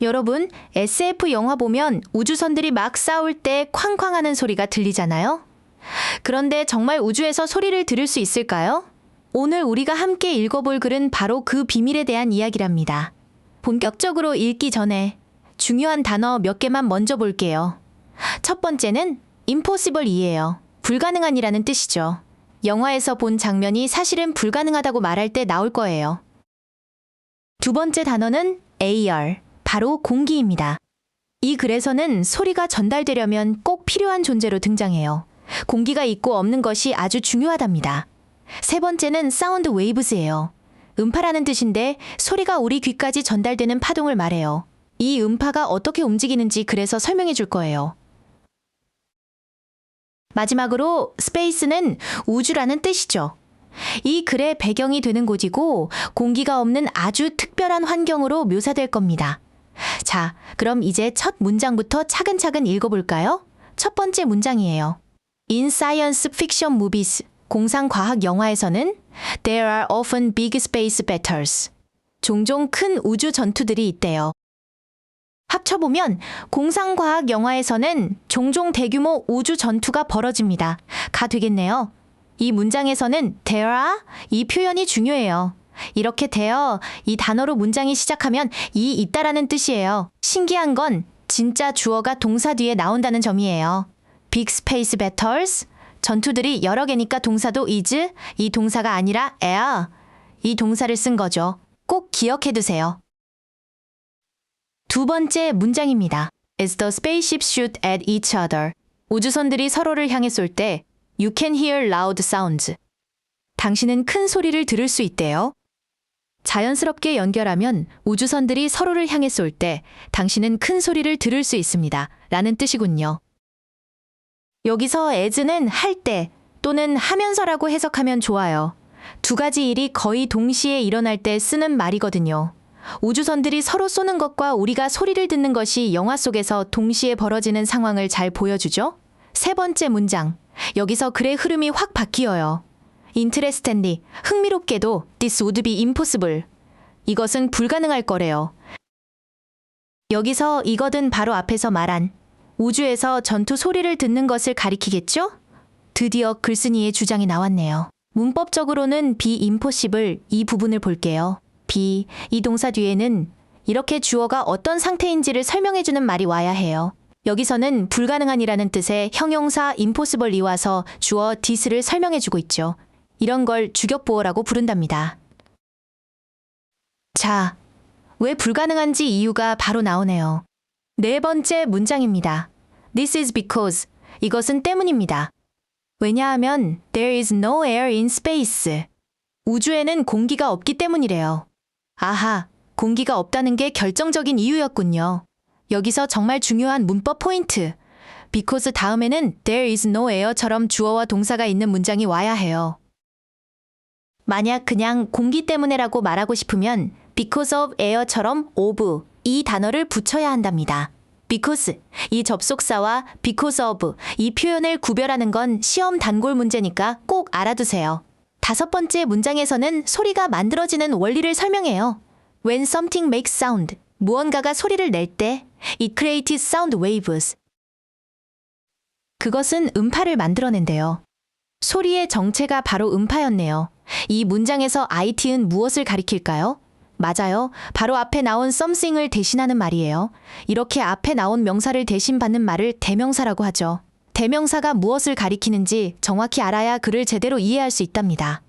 여러분, SF 영화 보면 우주선들이 막 싸울 때 쾅쾅 하는 소리가 들리잖아요? 그런데 정말 우주에서 소리를 들을 수 있을까요? 오늘 우리가 함께 읽어볼 글은 바로 그 비밀에 대한 이야기랍니다. 본격적으로 읽기 전에 중요한 단어 몇 개만 먼저 볼게요. 첫 번째는 impossible이에요. 불가능한이라는 뜻이죠. 영화에서 본 장면이 사실은 불가능하다고 말할 때 나올 거예요. 두 번째 단어는 air, 바로 공기입니다. 이 글에서는 소리가 전달되려면 꼭 필요한 존재로 등장해요. 공기가 있고 없는 것이 아주 중요하답니다. 세 번째는 sound waves예요. 음파라는 뜻인데 소리가 우리 귀까지 전달되는 파동을 말해요. 이 음파가 어떻게 움직이는지 글에서 설명해 줄 거예요. 마지막으로 space는 우주라는 뜻이죠. 이 글의 배경이 되는 곳이고 공기가 없는 아주 특별한 환경으로 묘사될 겁니다. 자, 그럼 이제 첫 문장부터 차근차근 읽어볼까요? 첫 번째 문장이에요. In science fiction movies, 공상과학 영화에서는 There are often big space battles. 종종 큰 우주 전투들이 있대요. 합쳐보면 공상과학 영화에서는 종종 대규모 우주 전투가 벌어집니다. 가 되겠네요. 이 문장에서는 there are 이 표현이 중요해요. 이렇게 there 이 단어로 문장이 시작하면 이 있다라는 뜻이에요. 신기한 건 진짜 주어가 동사 뒤에 나온다는 점이에요. Big space battles 전투들이 여러 개니까 동사도 is 이 동사가 아니라 are 이 동사를 쓴 거죠. 꼭 기억해 두세요. 두 번째 문장입니다. As the spaceships shoot at each other. 우주선들이 서로를 향해 쏠 때 You can hear loud sounds. 당신은 큰 소리를 들을 수 있대요. 자연스럽게 연결하면 우주선들이 서로를 향해 쏠 때 당신은 큰 소리를 들을 수 있습니다. 라는 뜻이군요. 여기서 as는 할 때 또는 하면서라고 해석하면 좋아요. 두 가지 일이 거의 동시에 일어날 때 쓰는 말이거든요. 우주선들이 서로 쏘는 것과 우리가 소리를 듣는 것이 영화 속에서 동시에 벌어지는 상황을 잘 보여주죠? 세 번째 문장. 여기서 글의 흐름이 확 바뀌어요. Interestingly, 흥미롭게도 This would be impossible. 이것은 불가능할 거래요. 여기서 이것은 바로 앞에서 말한 우주에서 전투 소리를 듣는 것을 가리키겠죠? 드디어 글쓴이의 주장이 나왔네요. 문법적으로는 be impossible 이 부분을 볼게요. be 이 동사 뒤에는 이렇게 주어가 어떤 상태인지를 설명해주는 말이 와야 해요. 여기서는 불가능한이라는 뜻의 형용사 impossible이 와서 주어 this를 설명해주고 있죠. 이런 걸 주격보어라고 부른답니다. 자, 왜 불가능한지 이유가 바로 나오네요. 네 번째 문장입니다. This is because 이것은 때문입니다. 왜냐하면 there is no air in space. 우주에는 공기가 없기 때문이래요. 아하, 공기가 없다는 게 결정적인 이유였군요. 여기서 정말 중요한 문법 포인트. because 다음에는 there is no air처럼 주어와 동사가 있는 문장이 와야 해요. 만약 그냥 공기 때문에라고 말하고 싶으면 because of air처럼 of 이 단어를 붙여야 한답니다. because 이 접속사와 because of 이 표현을 구별하는 건 시험 단골 문제니까 꼭 알아두세요. 다섯 번째 문장에서는 소리가 만들어지는 원리를 설명해요. When something makes sound, 무언가가 소리를 낼 때 it creates sound waves. 그것은 음파를 만들어낸대요. 소리의 정체가 바로 음파였네요. 이 문장에서 it은 무엇을 가리킬까요? 맞아요. 바로 앞에 나온 something을 대신하는 말이에요. 이렇게 앞에 나온 명사를 대신받는 말을 대명사라고 하죠. 대명사가 무엇을 가리키는지 정확히 알아야 글을 제대로 이해할 수 있답니다.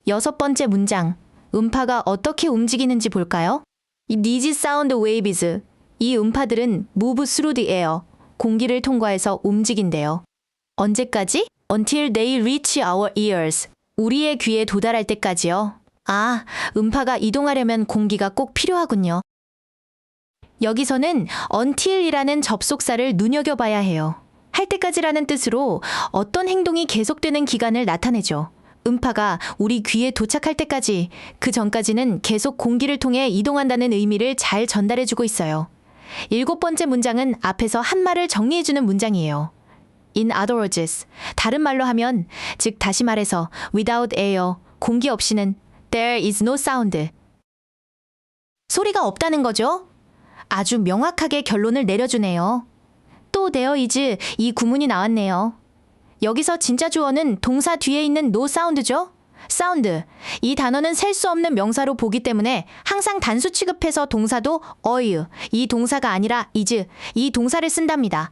여섯 번째 문장. 음파가 어떻게 움직이는지 볼까요? These sound waves. 이 음파들은 move through the air. 공기를 통과해서 움직인대요. 언제까지? Until they reach our ears. 우리의 귀에 도달할 때까지요. 아, 음파가 이동하려면 공기가 꼭 필요하군요. 여기서는 until이라는 접속사를 눈여겨봐야 해요. 할 때까지라는 뜻으로 어떤 행동이 계속되는 기간을 나타내죠. 음파가 우리 귀에 도착할 때까지, 그 전까지는 계속 공기를 통해 이동한다는 의미를 잘 전달해주고 있어요. 일곱 번째 문장은 앞에서 한 말을 정리해주는 문장이에요. In other words, 다른 말로 하면, 즉 다시 말해서 without air, 공기 없이는 there is no sound. 소리가 없다는 거죠? 아주 명확하게 결론을 내려주네요. 또 there is 이 구문이 나왔네요. 여기서 진짜 주어는 동사 뒤에 있는 no sound죠? 사운드. 이 단어는 셀 수 없는 명사로 보기 때문에 항상 단수 취급해서 동사도 어이, 이 동사가 아니라 is, 이 동사를 쓴답니다.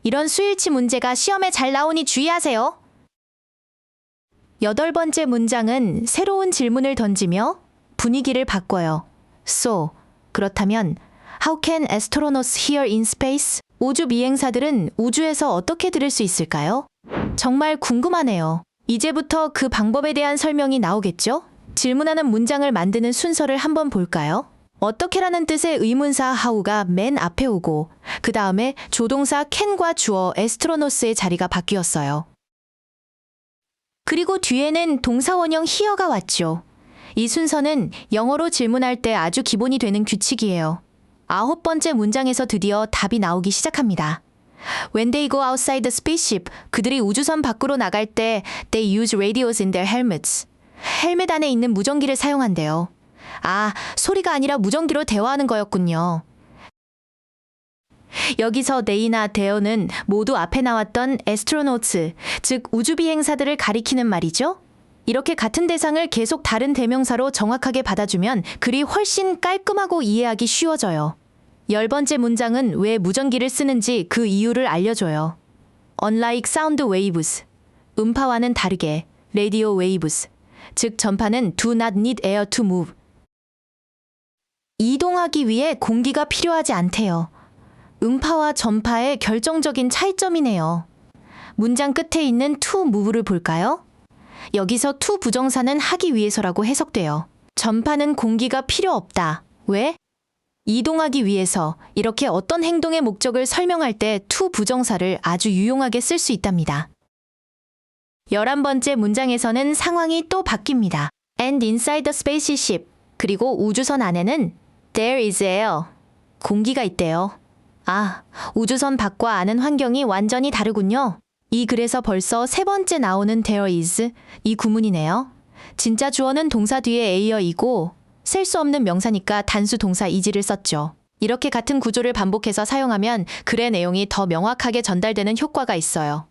이런 수일치 문제가 시험에 잘 나오니 주의하세요. 8번째 문장은 새로운 질문을 던지며 분위기를 바꿔요. So, 그렇다면 How can astronauts hear in space? 우주 비행사들은 우주에서 어떻게 들을 수 있을까요? 정말 궁금하네요. 이제부터 그 방법에 대한 설명이 나오겠죠? 질문하는 문장을 만드는 순서를 한번 볼까요? 어떻게라는 뜻의 의문사 how가 맨 앞에 오고 그 다음에 조동사 can과 주어 astronauts의 자리가 바뀌었어요. 그리고 뒤에는 동사 원형 here가 왔죠. 이 순서는 영어로 질문할 때 아주 기본이 되는 규칙이에요. 9번째 문장에서 드디어 답이 나오기 시작합니다. When they go outside the spaceship, 그들이 우주선 밖으로 나갈 때 they use radios in their helmets. 헬멧 안에 있는 무전기를 사용한대요. 아, 소리가 아니라 무전기로 대화하는 거였군요. 여기서 they나 there는 모두 앞에 나왔던 astronauts, 즉 우주비행사들을 가리키는 말이죠. 이렇게 같은 대상을 계속 다른 대명사로 정확하게 받아주면 글이 훨씬 깔끔하고 이해하기 쉬워져요. 10번째 문장은 왜 무전기를 쓰는지 그 이유를 알려줘요. Unlike sound waves, 음파와는 다르게 radio waves, 즉 전파는 do not need air to move. 이동하기 위해 공기가 필요하지 않대요. 음파와 전파의 결정적인 차이점이네요. 문장 끝에 있는 to move를 볼까요? 여기서 to 부정사는 하기 위해서라고 해석돼요. 전파는 공기가 필요 없다. 왜? 이동하기 위해서 이렇게 어떤 행동의 목적을 설명할 때 to 부정사를 아주 유용하게 쓸 수 있답니다. 11번째 문장에서는 상황이 또 바뀝니다. And inside the spaceship. 그리고 우주선 안에는 there is air. 공기가 있대요. 아, 우주선 밖과 안은 환경이 완전히 다르군요. 이 글에서 벌써 3번째 나오는 there is 이 구문이네요. 진짜 주어는 동사 뒤에 air이고 셀 수 없는 명사니까 단수 동사 is를 썼죠. 이렇게 같은 구조를 반복해서 사용하면 글의 내용이 더 명확하게 전달되는 효과가 있어요.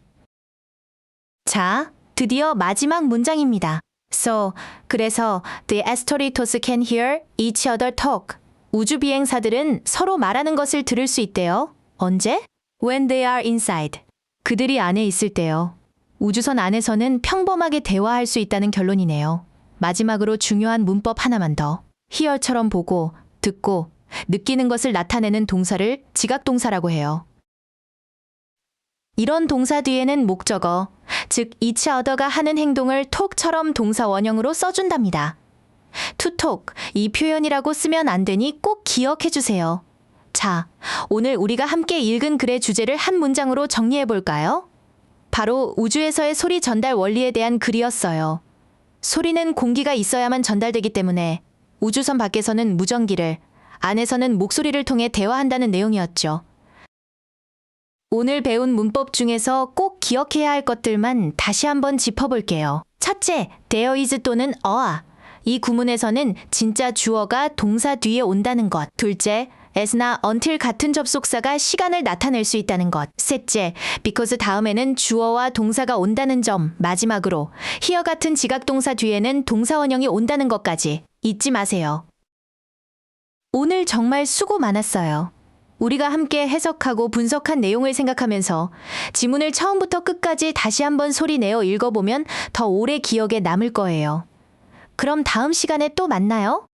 자, 드디어 마지막 문장입니다. So, 그래서 the astronauts can hear each other talk. 우주 비행사들은 서로 말하는 것을 들을 수 있대요. 언제? When they are inside. 그들이 안에 있을 때요. 우주선 안에서는 평범하게 대화할 수 있다는 결론이네요. 마지막으로 중요한 문법 하나만 더. hear처럼 보고, 듣고, 느끼는 것을 나타내는 동사를 지각동사라고 해요. 이런 동사 뒤에는 목적어, 즉 each other가 하는 행동을 talk처럼 동사 원형으로 써준답니다. to talk, 이 표현이라고 쓰면 안 되니 꼭 기억해 주세요. 자, 오늘 우리가 함께 읽은 글의 주제를 한 문장으로 정리해 볼까요? 바로 우주에서의 소리 전달 원리에 대한 글이었어요. 소리는 공기가 있어야만 전달되기 때문에 우주선 밖에서는 무전기를, 안에서는 목소리를 통해 대화한다는 내용이었죠. 오늘 배운 문법 중에서 꼭 기억해야 할 것들만 다시 한번 짚어볼게요. 첫째, there is 또는 a. 이 구문에서는 진짜 주어가 동사 뒤에 온다는 것. 둘째, as나 until 같은 접속사가 시간을 나타낼 수 있다는 것. 셋째, because 다음에는 주어와 동사가 온다는 점. 마지막으로, here 같은 지각동사 뒤에는 동사 원형이 온다는 것까지 잊지 마세요. 오늘 정말 수고 많았어요. 우리가 함께 해석하고 분석한 내용을 생각하면서 지문을 처음부터 끝까지 다시 한번 소리 내어 읽어보면 더 오래 기억에 남을 거예요. 그럼 다음 시간에 또 만나요.